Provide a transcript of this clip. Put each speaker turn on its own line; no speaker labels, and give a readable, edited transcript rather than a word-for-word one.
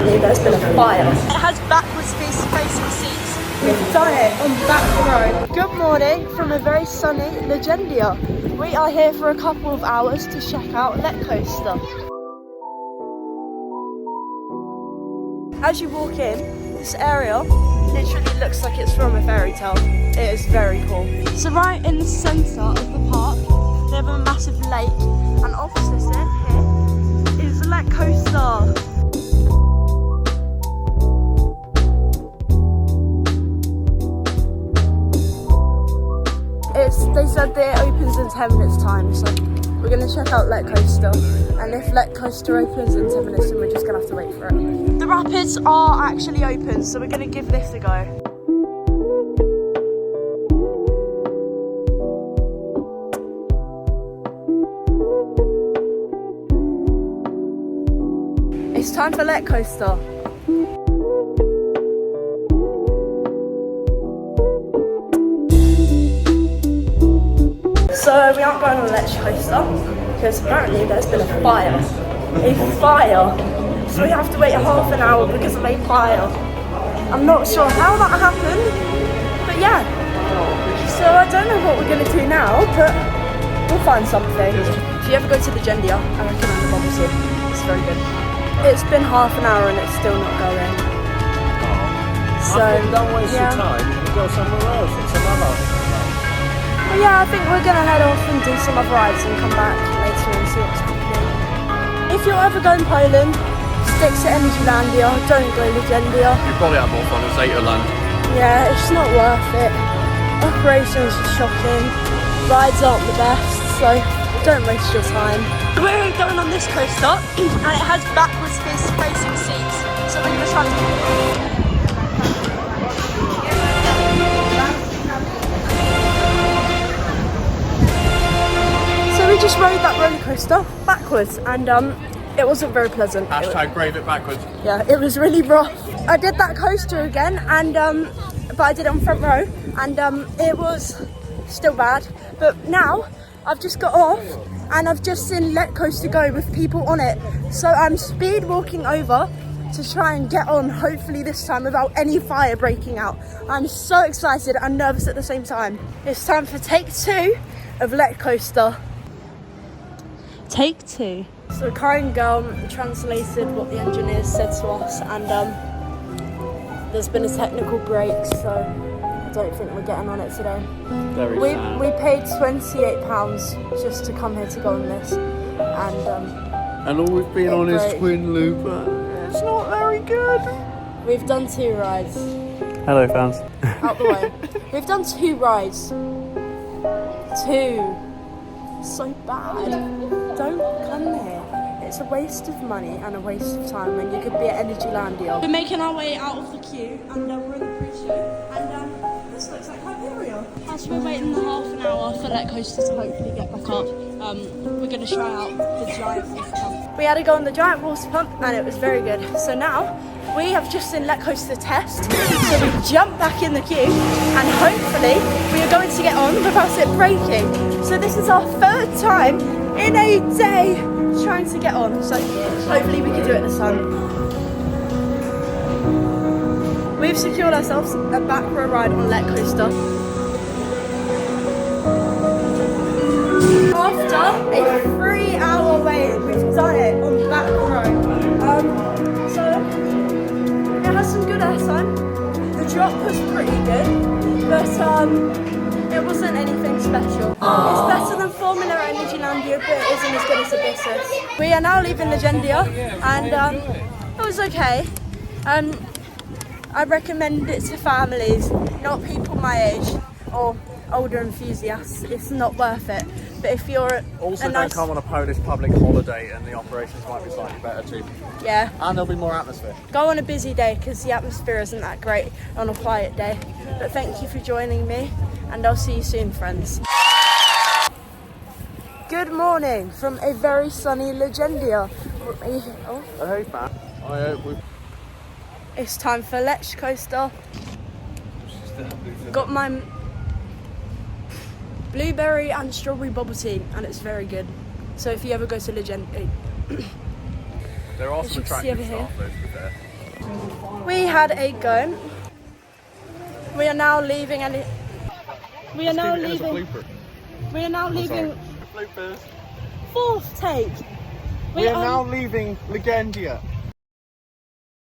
apparently there's been a fire.
It has backwards facing seats.
We've done it on back row. Good morning from a very sunny Legendia. We are here for a couple of hours to check out Lech Coaster. As you walk in, this area literally looks like it's from a fairy tale. It is very cool. So right in the centre of the park, they have a massive lake, and opposite it here is the Lech Coaster. They said that it opens in 10 minutes time, so we're going to check out Lech Coaster, and if Lech Coaster opens in 10 minutes then we're just going to have to wait for it. The rapids are actually open, so we're going to give this a go. It's time for Lech Coaster. So we aren't going on Lech Coaster because apparently there's been a fire. So we have to wait a half an hour because of a fire. I'm not sure how that happened, but yeah. So I don't know what we're going to do now, but we'll find something. If you ever go to Legendia, I recommend the bubble tea. It's very good. It's been half an hour and it's still not going. So
don't waste your time and go somewhere else. It's another.
Well, yeah, I think we're going to head off and do some other rides and come back later and see what's happening. If you're ever going Poland, stick to Legendia, don't go Legendia.
You probably have more fun at Zetaland.
Yeah, it's not worth it. Operations are shocking, rides aren't the best, so don't waste your time. We're going on this coaster, and it has backwards facing seats, so we're going to try to... We just rode that roller coaster backwards, and it wasn't very pleasant.
Hashtag brave it backwards.
Yeah, it was really rough. I did that coaster again, and but I did it on front row, and it was still bad. But now I've just got off, and I've just seen Lech Coaster go with people on it. So I'm speed walking over to try and get on, hopefully this time without any fire breaking out. I'm so excited and nervous at the same time. It's time for take 2 of Lech Coaster. Take 2. So a kind girl translated what the engineers said to us, and there's been a technical break, so I don't think we're getting on it today. We paid £28 just to come here to go on this, and
all we've been on is twin loop. It's not very good.
We've done 2 rides.
Hello fans.
Out the way. We've done 2 rides. 2. So bad. Don't come here. It's a waste of money and a waste of time when you could be at Legendia. We're making our way out of the queue, and we're in the pre-show, and this looks like Hyperia. As we're waiting half an hour for Lech Coaster to hopefully get back up, we're going to try out the giant water pump. We had to go on the giant water pump, and it was very good. So now we have just seen Lech Coaster test, so we jump back in the queue, and hopefully we are going to get on without it breaking. So this is our 3rd time in a day trying to get on, so hopefully we can do it this time. We've secured ourselves a back row ride on Lech Coaster. After a 3-hour wait, we've done it on back row. So it has some good airtime. The drop was pretty good, but it wasn't anything special. It's better than Formula and Legendia, but it isn't as good as Abyssus. We are now leaving Legendia, and it was okay. I recommend it to families, not people my age or older enthusiasts. It's not worth it. But if you're
don't come on a Polish public holiday, and the operations might be slightly better too.
Yeah.
And there'll be more atmosphere.
Go on a busy day because the atmosphere isn't that great on a quiet day. But thank you for joining me, and I'll see you soon, friends. Good morning from a very sunny Legendia. Oh.
Hey man.
It's time for Lech Coaster. Got my blueberry and strawberry bubble tea, and it's very good. So if you ever go to Legendia,
there are some attractive staff though, to be fair.
We had a go. We are now leaving and we are now leaving. We are now leaving.
Bloopers.
Fourth take.
We are now leaving Legendia.